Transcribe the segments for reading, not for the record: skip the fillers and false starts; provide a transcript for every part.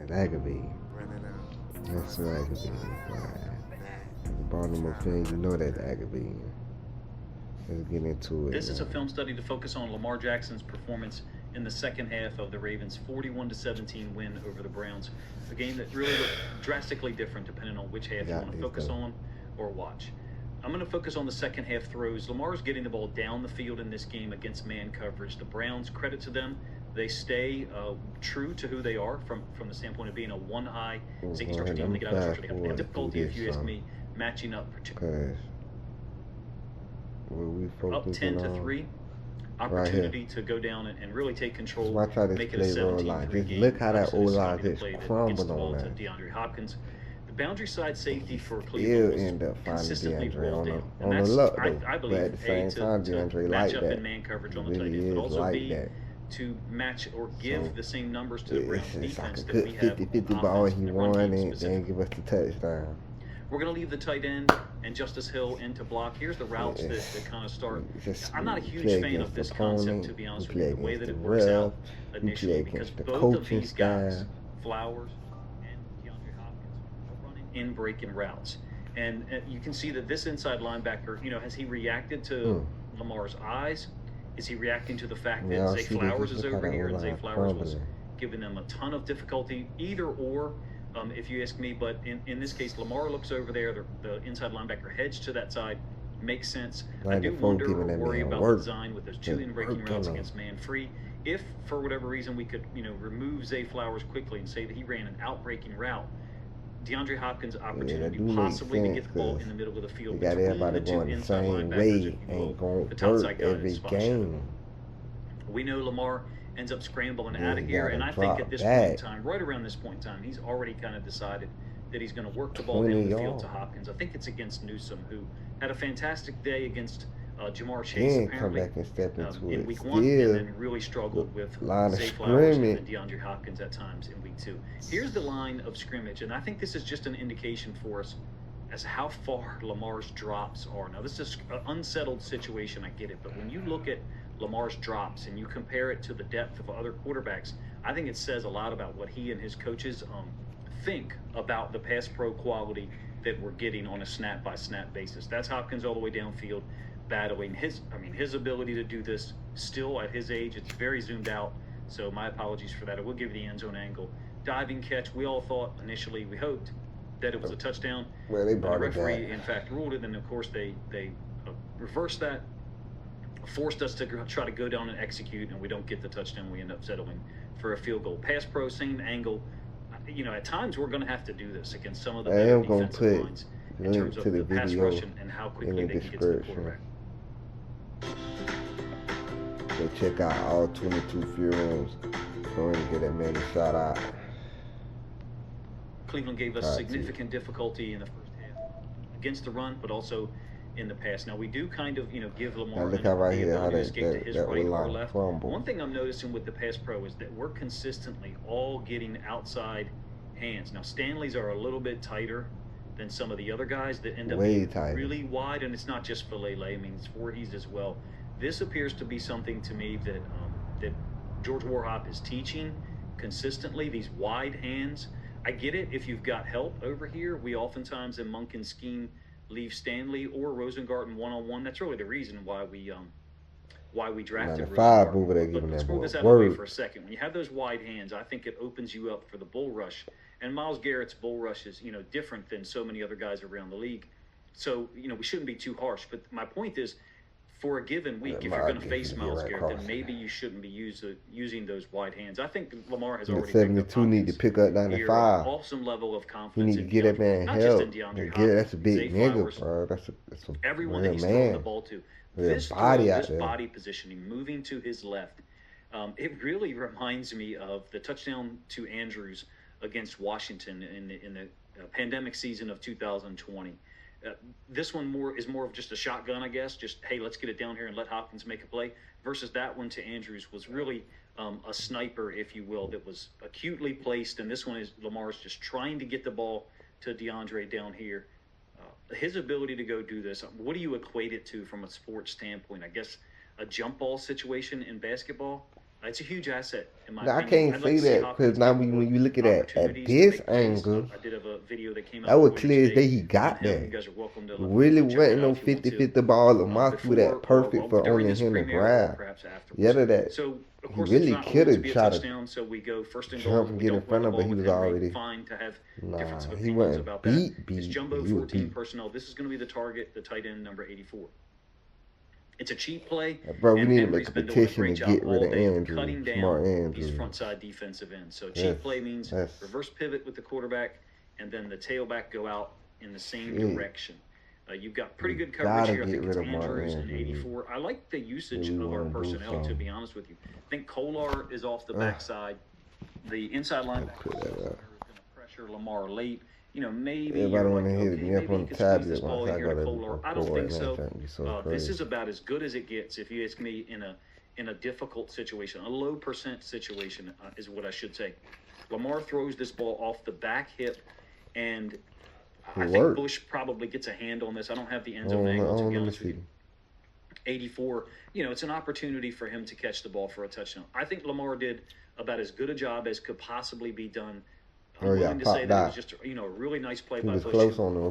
That could be. Running out. That's what that could be. Boy. The Baltimore Trying fan, to you know that could be. Let's get into it, This is a man. film study to focus on Lamar Jackson's performance in the second half of the Ravens' 41-17 win over the Browns, a game that really looked drastically different depending on which half you Got want to these focus though. on or watch. I'm going to focus on the second half throws. Lamar's getting the ball down the field in this game against man coverage. The Browns, credit to them, they stay true to who they are from the standpoint of being a one-high We're safety going structure ahead team. They and get out of fast structure. They have forward through difficulty, if this, you ask me, matching up because what we up 10 focusing to on 3. right here. Opportunity to go down and really take control, Watch how this make it a play roll 17-3 line. Just game. look how that Obviously, this is O-line gonna be the just play that gets crumbled the ball on to that. DeAndre Hopkins. The boundary side safety for Still Cleveland was end up finding consistently DeAndre well on down. the And on the that's, luck I though. believe, But at the same time, to DeAndre match like up that. in man coverage He on the tight really ends, but is also like B, that. to match or give So the same numbers to the Browns it's like defense a that good we have 50-50 on ball. offense, He the run won game it, then specifically. give us the touchdown. We're going to leave the tight end and Justice Hill into block. Here's the routes that kind of start. Just, I'm not a you huge play fan against of this the concept, opponent, to be honest you with you, play the way against that it the works out ref, you initially, play because against the both of coaching these guys, staff. Flowers and DeAndre Hopkins, are running in breaking routes. And you can see that this inside linebacker, has he reacted to Lamar's eyes? Is he reacting to the fact that Y'all Zay see this? Flowers Just is look how over that here, and Zay O-line Flowers was crumbling. giving them a ton of difficulty? Either or, if you ask me. But in this case, Lamar looks over there. The inside linebacker heads to that side. Makes sense. I do wonder or worry about the design with those two in-breaking routes against man-free. If, for whatever reason, we could, remove Zay Flowers quickly and say that he ran an out-breaking route, DeAndre Hopkins' opportunity possibly to get the ball in the middle of the field you got between everybody the two going the inside same linebackers, way. if you will, Ain't going the to top work side guy in every spot shadow. game. We know Lamar ends up scrambling Yeah, out of you here, gotta and I drop think at this back. point in time, right around this point in time, he's already kind of decided that he's going to work the ball 20 down the yards. field to Hopkins. I think it's against Newsome, who had a fantastic day against Jamar Chase, Then come apparently, back and step into in it. week 1, and Still, then really struggled with line of Zay Flowers and scrimmage. DeAndre Hopkins at times in week 2. Here's the line of scrimmage, and I think this is just an indication for us as how far Lamar's drops are. Now, this is an unsettled situation, I get it, but when you look at Lamar's drops and you compare it to the depth of other quarterbacks, I think it says a lot about what he and his coaches think about the pass pro quality that we're getting on a snap by snap basis. That's Hopkins all the way downfield battling his ability to do this still at his age. It's very zoomed out, so my apologies for that. I will give you the end zone angle. Diving catch, we all thought initially, we hoped that it was a touchdown. Well, they The brought it referee, back. in fact, ruled it, and of course they reversed that, forced us to try to go down and execute, and we don't get the touchdown. We end up settling for a field goal. Pass pro, same angle. At times we're going to have to do this against some of the I better am gonna defensive put lines in link terms to of the the pass video rush and how in quickly the they can get to the description. quarterback. So check out all 22 films. Go ahead and get that man a shout out. Cleveland gave us significant difficulty in the first half against the run, but also in the pass. Now, we do kind of, give Lamar Now look how right the here, how ability to that, escape to his that right or O-line left. crumble. One thing I'm noticing with the pass pro is that we're consistently all getting outside hands. Now, Stanley's are a little bit tighter than some of the other guys that end up Way being tighter. really wide, and it's not just for Lele. I mean, it's Voorhees as well. This appears to be something to me that that George Warhop is teaching consistently, these wide hands. I get it if you've got help over here. We oftentimes in Monken's scheme leave Stanley or Rosengarten one-on-one. That's really the reason why we drafted 95 Rosengarten. over there But giving let's that move boy this out of the way work. for a second. When you have those wide hands, I think it opens you up for the bull rush. And Myles Garrett's bull rush is, different than so many other guys around the league. So, we shouldn't be too harsh. But my point is, for a given week, if you're going to face Myles Garrett, then maybe you shouldn't be using those wide hands. I think Lamar has already picked up 72 need to pick up here, 95. awesome level of You confidence. need to get that man not just help. in DeAndre That's Hopkins, a big Zay nigga, Flowers, bro. That's a everyone real that he's throwing the man. ball to. Real This body throw, out this there. body positioning, moving to his left, it really reminds me of the touchdown to Andrews against Washington in the pandemic season of 2020. This one is more of just a shotgun, I guess. Just, hey, let's get it down here and let Hopkins make a play. Versus that one to Andrews was really a sniper, if you will, that was acutely placed. And this one is Lamar's just trying to get the ball to DeAndre down here. His ability to go do this, what do you equate it to from a sports standpoint? I guess a jump ball situation in basketball. It's a huge asset, in my Now, I opinion. can't I'd like say to see that because Hopkins now get more when you look at it at opportunities to this make plays. angle, I did have a video that came that out was earlier clear as day today he on got him. You that. guys are welcome to Really check that wasn't out no if you want to. 50-50 ball. Lamar threw Before that perfect for during only this him to premiere or grab. perhaps The afterwards. other that, So, of he course, it's really not could always to have be a tried to touchdown. So we go first and goal. jump and We get in don't run front the of him, but ball he with was Henry. already, Fine to have difference of he opinions wasn't about that. beat, It's but jumbo he was 14 beat. personnel. This is going to be the target, the tight end number 84. It's a cheap play, Bro, we and need to Henry's make a been doing a petition to great job get rid all of day of Andrew, cutting smart down these Andrew. front side defensive ends. So cheap play means reverse pivot with the quarterback, and then the tailback go out in the same direction. You've got pretty good coverage here. I think it's Andrews and 84. I like the usage of our personnel, to be honest with you. I think Kolar is off the backside. The inside linebacker is going to pressure Lamar late. You know, maybe Everybody you're want like, to hit okay, me up maybe on he the could squeeze this tablet ball once in I here got to to Kolar. I don't record, think man. so. That'd be so This crazy. is about as good as it gets, if you ask me, in a difficult situation. A low percent situation is what I should say. Lamar throws this ball off the back hip, and I think Bush probably gets a hand on this. I don't have the end zone angle, to be honest with you. 84, you know, it's an opportunity for him to catch the ball for a touchdown. I think Lamar did about as good a job as could possibly be done. I'm willing to say that it was just, you know, a really nice play by Bush, who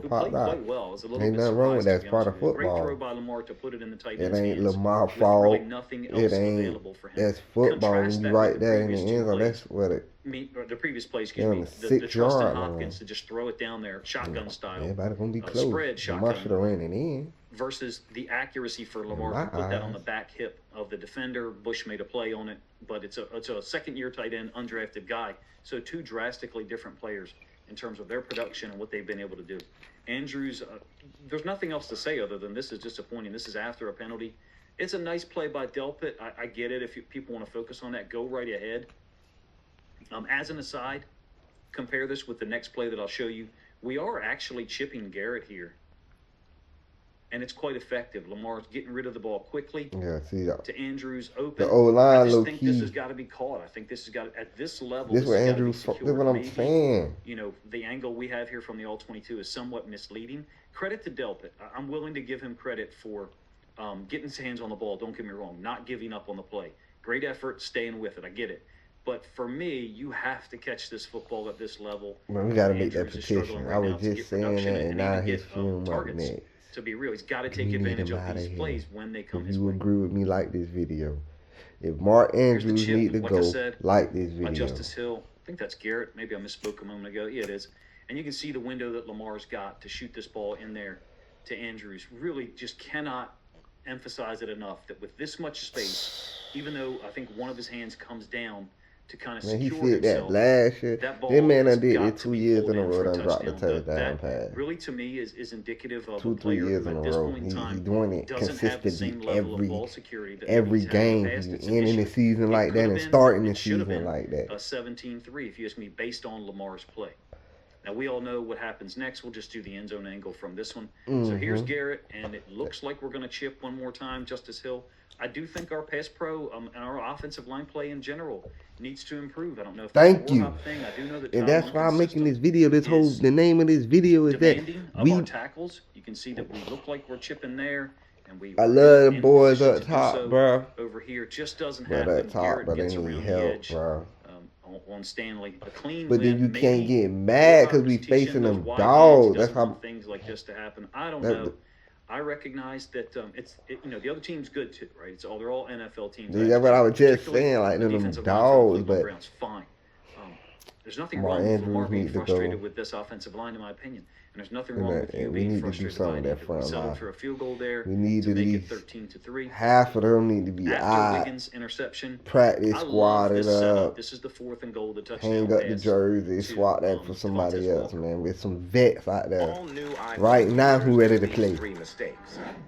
played quite well. It was a little bit nothing wrong with that. surprising, It's part of Great football. throw by Lamar to put it in the tight It end's ain't hands Lamar's with fault. really nothing else It ain't. available for him. That's football. Contrast When that you with right the there in the previous two end zone, plays. that's what it. The previous play, excuse They're me, on the the 6 trust in yard Hopkins line. to just throw it down there, shotgun style. Everybody gonna be close. Spread Lamar shotgun should have ran it in. versus the accuracy for Lamar to put that on the back hip of the defender. Bush made a play on it, but it's a second-year tight end, undrafted guy. So two drastically different players in terms of their production and what they've been able to do. Andrews, there's nothing else to say other than this is disappointing. This is after a penalty. It's a nice play by Delpit. I get it. If people want to focus on that, go right ahead. As an aside, compare this with the next play that I'll show you. We are actually chipping Garrett here, and it's quite effective. Lamar's getting rid of the ball quickly. Yeah, see that. To Andrews open. The Oline I just low think key. this has got to be caught. I think this has got at this level. This is what Andrews. This This is what I'm saying. You know, the angle we have here from the all-22 is somewhat misleading. Credit to Delpit. I'm willing to give him credit for getting his hands on the ball. Don't get me wrong. Not giving up on the play. Great effort, staying with it. I get it. But for me, you have to catch this football at this level. Man, we got to make that petition. I was just saying that, and now his film up next. To be real, he's got to take advantage of these plays when they come his way. If you agree with me, like this video. If Mark Andrews need to go, like this video. Justice Hill, I think that's Garrett. Maybe I misspoke a moment ago. Yeah, it is. And you can see the window that Lamar's got to shoot this ball in there to Andrews. Really just cannot emphasize it enough that with this much space, even though I think one of his hands comes down to kind of secure he said himself, that last year. That man done did it 2 years in a row. Done dropped the touchdown pass. Really, to me, is indicative of 2-3 years in a row. He's doing it consistently every game. He's ending the season like that and starting the season like that. 17-3, if you ask me, based on Lamar's play. Now, we all know what happens next. We'll just do the end zone angle from this one. So here's Garrett, and it looks like we're going to chip one more time, Justice Hill. I do think our pass pro and our offensive line play in general needs to improve. I don't know if thank you. Thing. I do know that and that's why I'm making this video. The name of this video is that our tackles. You can see that we look like we're chipping there. And I love the boys up top, bro. Over here just doesn't happen. Up top, but they need help, bro. On Stanley, a clean but then you can't get mad because we facing them dogs. That's how things like this to happen. I don't know. I recognize that you know, the other team's good too, right? They're all NFL teams. That's what I was just saying, like them dogs. But fine. There's nothing wrong with Lamar being frustrated with this offensive line, in my opinion. And there's nothing wrong with you being frustrated by it. We settled for a field goal there. We need to at make least it 13-3. Half of them need to be After Wiggins' interception, practice squatted up. This is the 4th and goal. The touchdown. Hang up the jersey, swat that for somebody else, man. With some vets out there right now who ready to play.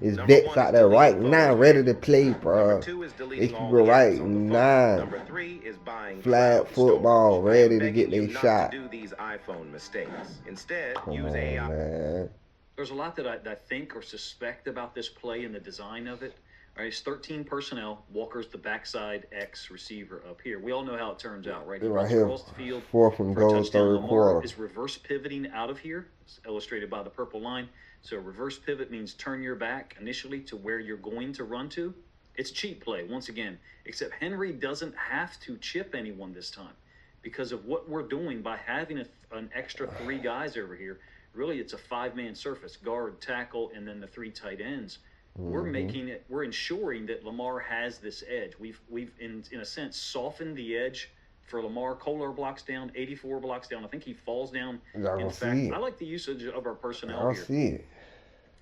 It's vets out there right now ready to play, bro. It's people right now. Flag football ready to get their shot. Come on, man. There's a lot that I think or suspect about this play and the design of it. All right, it's 13 personnel. Walker's the backside X receiver up here. We all know how it turns out, right? Right here, across the field 4th and goal, 3rd quarter. Is reverse pivoting out of here. It's illustrated by the purple line. So reverse pivot means turn your back initially to where you're going to run to. It's cheap play, once again, except Henry doesn't have to chip anyone this time because of what we're doing by having an extra 3 guys over here. Really, it's a 5-man surface, guard, tackle, and then the 3 tight ends. We're ensuring that Lamar has this edge. We've in a sense softened the edge for Lamar. Kolar blocks down, 84 blocks down. I think he falls down. In fact, I like the usage of our personnel here. See it.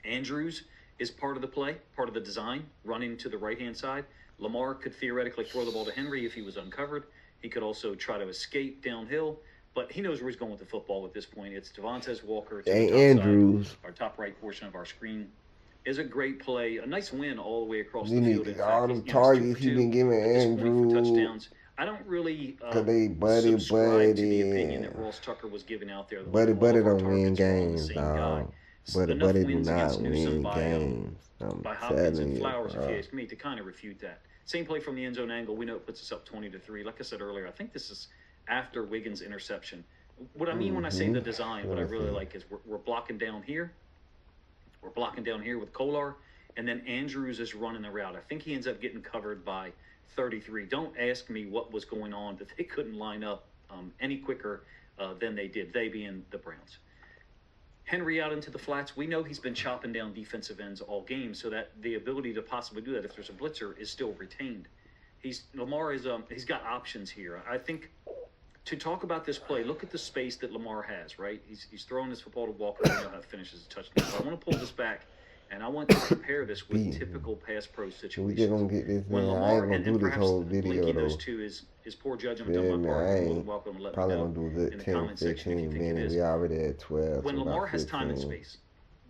Andrews is part of the play, part of the design, running to the right-hand side. Lamar could theoretically throw the ball to Henry if he was uncovered. He could also try to escape downhill, but he knows where he's going with the football at this point. It's Devontae Walker to the top Andrews. Side. Our top right portion of our screen is a great play, a nice win all the way across the field. Need all them targets he been giving Andrews. Touchdowns. I don't really they subscribe to the opinion that Ross Tucker was giving out there. Buddy don't win games, dog. Buddy do not win games. By Hopkins and Flowers, if you ask me, to kind of refute that. Same play from the end zone angle. We know it puts us up 20-3. Like I said earlier, I think this is after Wiggins' interception. What I mean when I say the design, what I really like is we're blocking down here. We're blocking down here with Kolar, and then Andrews is running the route. I think he ends up getting covered by 33. Don't ask me what was going on, that they couldn't line up any quicker than they did, they being the Browns. Henry out into the flats. We know he's been chopping down defensive ends all game, so that the ability to possibly do that if there's a blitzer is still retained. Lamar is he's got options here. I think to talk about this play, look at the space that Lamar has, right? He's throwing this football to Walker. I know how it finishes a touchdown. So I want to pull this back, and I want to compare this with typical pass pro situations. We gonna get this when man. I ain't Lamar, gonna do this whole video linking though. those two is poor judgment on my part. You're welcome to let me Probably know gonna do a good in the 10, comment section if you 15 think it minutes. is. We already at 12. When so Lamar about has time and 15. space,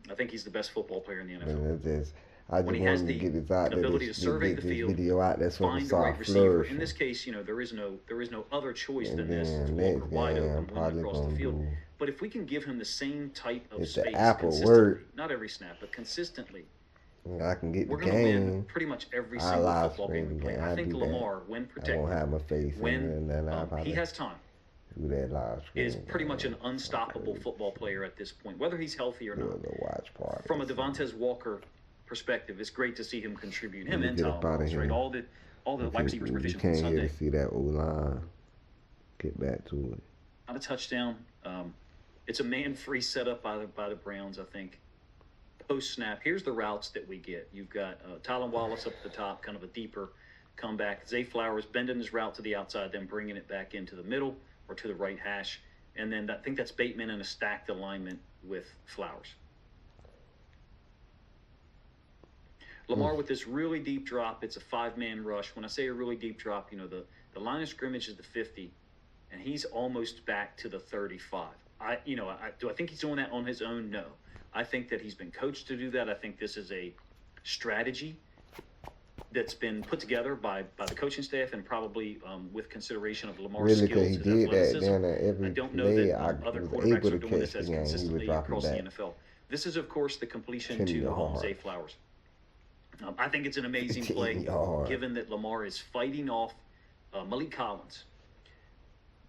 I think he's the best football player in the NFL. I just When he has wanted to get this out there. ability to survey the this field, video out there so we find the start right receiver. flourishing. In this case, there is no other choice And than this. It's then Walker next wide game, open, probably running across the gonna field. do. But if we can give him the same type of If space the Apple consistently, work, not every snap, but consistently, I can get the we're going to win game. pretty much every I single live football game we stream play. game. I I think do that. Lamar, when I protected, won't have my face in it, and then I'll he probably has time, do that live stream. is pretty much an unstoppable football player at this point, whether he's healthy or Do a not. little watch party. From a Devontae Walker perspective, it's great to see him contribute. Him Let me and get Tom up outta Ross, right? here. All the wide receivers were You efficient on can't hear Sunday. to see that Oline. Get back to it. Not a touchdown. It's a man-free setup by the Browns, I think. Post-snap, here's the routes that we get. You've got Tylan Wallace up at the top, kind of a deeper comeback. Zay Flowers bending his route to the outside, then bringing it back into the middle or to the right hash. And then I think that's Bateman in a stacked alignment with Flowers. Lamar with this really deep drop. It's a 5-man rush. When I say a really deep drop, the line of scrimmage is the 50, and he's almost back to the 35. Do I think he's doing that on his own? No. I think that he's been coached to do that. I think this is a strategy that's been put together by the coaching staff and probably with consideration of Lamar's skills he and did that athleticism. then at every I don't know play. that I other was quarterbacks able are to doing this catch as the game. He was consistently dropping across the back. NFL. This is, of course, the completion 10 to yards. Zay Flowers. I think it's an amazing 10 play, yards. given that Lamar is fighting off Malik Collins.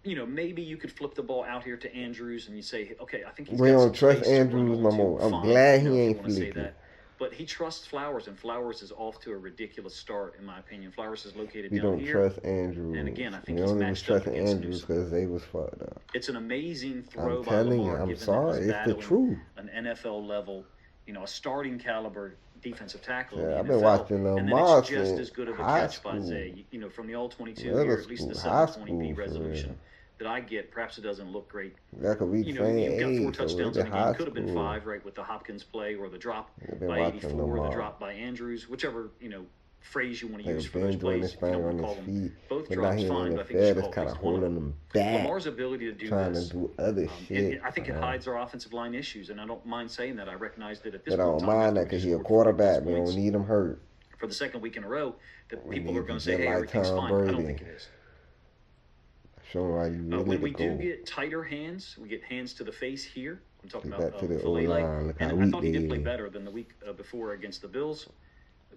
Maybe you could flip the ball out here to Andrews and you say, okay, I think he's We got don't some trust space to run Andrews no onto. more. I'm Fine, glad he if you ain't wanna say flipping. that. But he trusts Flowers, and Flowers is off to a ridiculous start, in my opinion. Flowers is located We down don't here. trust Andrews. And again, I think we he's only was matched up trusting against Andrews Newsome. because they was fucked up. It's an amazing throw I'm by telling you, Lamar, I'm given that sorry. he's It's the battling truth. an NFL level, a starting caliber defensive tackle. Yeah, in I've the been NFL, watching and then Lamar it's just since as good of a high catch by school. Zay. From the All-22 Middle here, at least the school, high 720p school, for resolution real. that I get. Perhaps it doesn't look great. That could be the same You've got 4 age. So touchdowns it's in the high game. Could have been school. 5, right, with the Hopkins play or the drop I've been by watching 84, the Lamar. drop by Andrews, whichever phrase you want to Like use a for those Ben doing plays. his If you thing don't on call his them feet. both But now drops, he in fine. the But I think you should NFL, call it's kind at of least one of holding them. him back. Lamar's ability to do Trying this. to do other shit. I think it hides our offensive line issues, and I don't mind saying that. I recognize that at this But I point don't in time, mind that after we because he's a scored 46 quarterback. We points don't need him hurt. for the second week in a row, that We people need are going to to say, get hey, like everything's Tom fine. I don't Brady. think it is. Show him why you really When we the do goal. get tighter hands, we get hands to the face here. I'm talking Get about back to the Oline. O-line. Look how And I weak thought he they did play is. better than the week before against the Bills.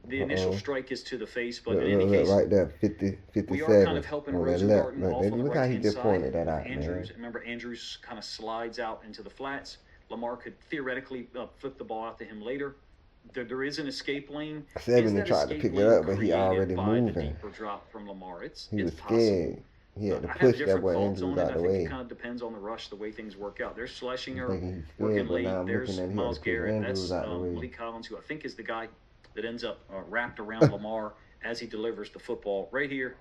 The initial strike is to the face, but Look, in any case, right there, 50, we 57. are kind of helping on that left. Rosengarten Look, off on the look how he right-hand just side. pointed that out, Andrews, man. remember, Andrews kind of slides out into the flats. Lamar could theoretically flip the ball out to him later. there is an escape lane. Is 70 that tried to escape pick it lane up, but he created already by the moving. deeper drop from Lamar? It's He was possible. scared. He had to I have push that different boy thoughts Andrews on it. out I the think it way. kind of depends on the rush, the way things work out. There's I'm Schlesinger thinking he's working scared, but now late. I'm looking There's at he had Miles to push Garrett. Andrews That's out the way. Malik Collins, who I think is the guy that ends up wrapped around Lamar as he delivers the football right here.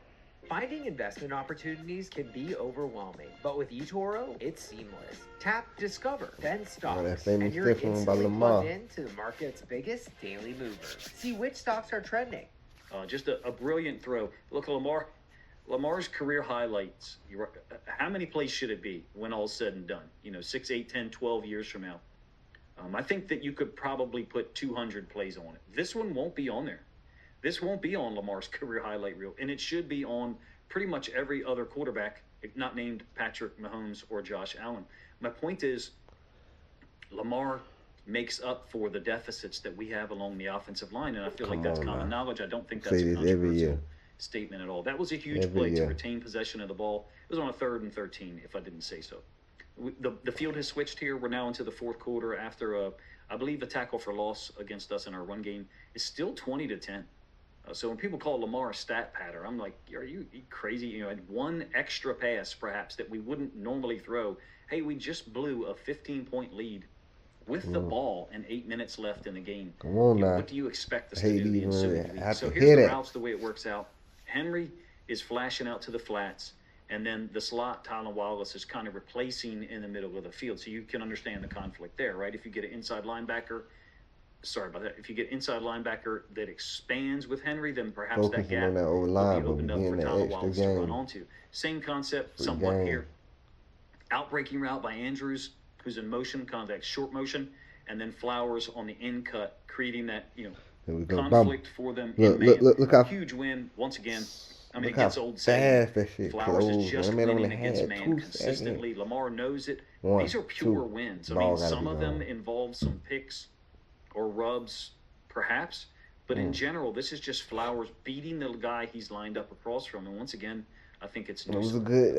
Finding investment opportunities can be overwhelming, but with eToro, it's seamless. Tap Discover, then Stocks, that famous and you're stiff one by instantly Lamar. Uh, plugged into the market's biggest daily movers. See which stocks are trending. Just a brilliant throw. Look, Lamar's career highlights. How many plays should it be when all's said and done? 6, 8, 10, 12 years from now. I think that you could probably put 200 plays on it. This one won't be on there. This won't be on Lamar's career highlight reel, and it should be on pretty much every other quarterback, not named Patrick Mahomes or Josh Allen. My point is, Lamar makes up for the deficits that we have along the offensive line, and I feel like that's common knowledge. I don't think that's a controversial statement at all. That was a huge play to retain possession of the ball. It was on a 3rd and 13, if I didn't say so. The field has switched here. We're now into the fourth quarter after, I believe, the tackle for loss against us in our run game is still 20-10. So when people call Lamar a stat patter, I'm like, are you crazy? And one extra pass, perhaps, that we wouldn't normally throw. Hey, we just blew a 15-point lead with the ball and 8 minutes left in the game. Come on now. What do you expect us to do the ensuing week? So here's here's the routes, the way it works out. Henry is flashing out to the flats, and then the slot, Tylan Wallace, is kind of replacing in the middle of the field. So you can understand the conflict there, right? If you get an inside linebacker, if you get inside linebacker that expands with Henry, then perhaps that gap will be opened up for Tylan Wallace to run onto. Same concept, somewhat here. Outbreaking route by Andrews, who's in motion, kind of that short motion, and then Flowers on the in cut, creating that conflict for them. Look how huge win once again. I mean, it gets old saying Flowers is just winning against man consistently. Lamar knows it. These are pure wins. I mean, some of them involve some picks or rubs, perhaps, but in general, this is just Flowers beating the guy he's lined up across from. And once again, I think it's It was a good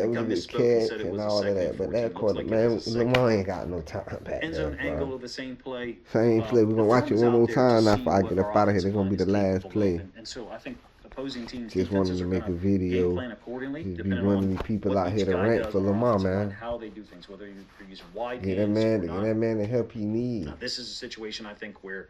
catch and all of that, but that quarter, man, Lamar ain't got no time back end zone angle of the same play. Same play. We're gonna watch it one more time now before I get up out of here. They're gonna be the last play. And so I think opposing teams just wanted to make a video. Just be running people out here to rank for Lamar, man. How they do things, whether you're using wide get that man the help he needs. This is a situation I think where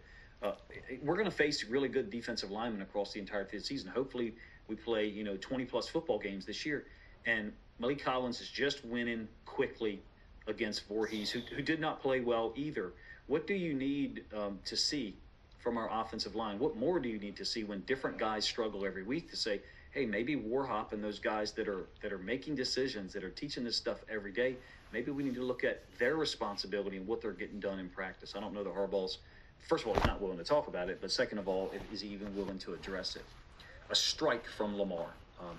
we're going to face really good defensive linemen across the entirety of the season. Hopefully, we play 20+ football games this year, and Malik Collins is just winning quickly against Voorhees, who did not play well either. What do you need to see from our offensive line? What more do you need to see when different guys struggle every week to say, hey, maybe Warhop and those guys that are making decisions, that are teaching this stuff every day, maybe we need to look at their responsibility and what they're getting done in practice. I don't know that Harbaugh's, first of all, he's not willing to talk about it, but second of all, is he even willing to address it? A strike from Lamar,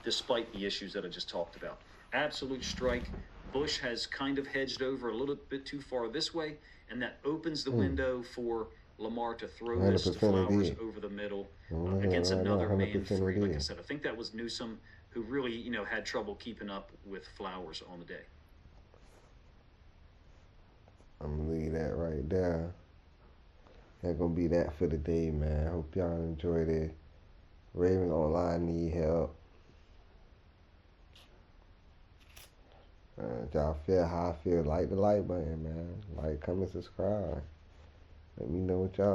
despite the issues that I just talked about. Absolute strike. Bush has kind of hedged over a little bit too far this way, and that opens the window for Lamar to throw this to Flowers over the middle against another man free. Like I said, I think that was Newsome, who really, had trouble keeping up with Flowers on the day. I'm gonna leave that right there. That's gonna be that for the day, man. Hope y'all enjoyed it. Raven Online need help. Y'all feel how I feel. Like the like button, man. Like, comment, subscribe. Let me know what y'all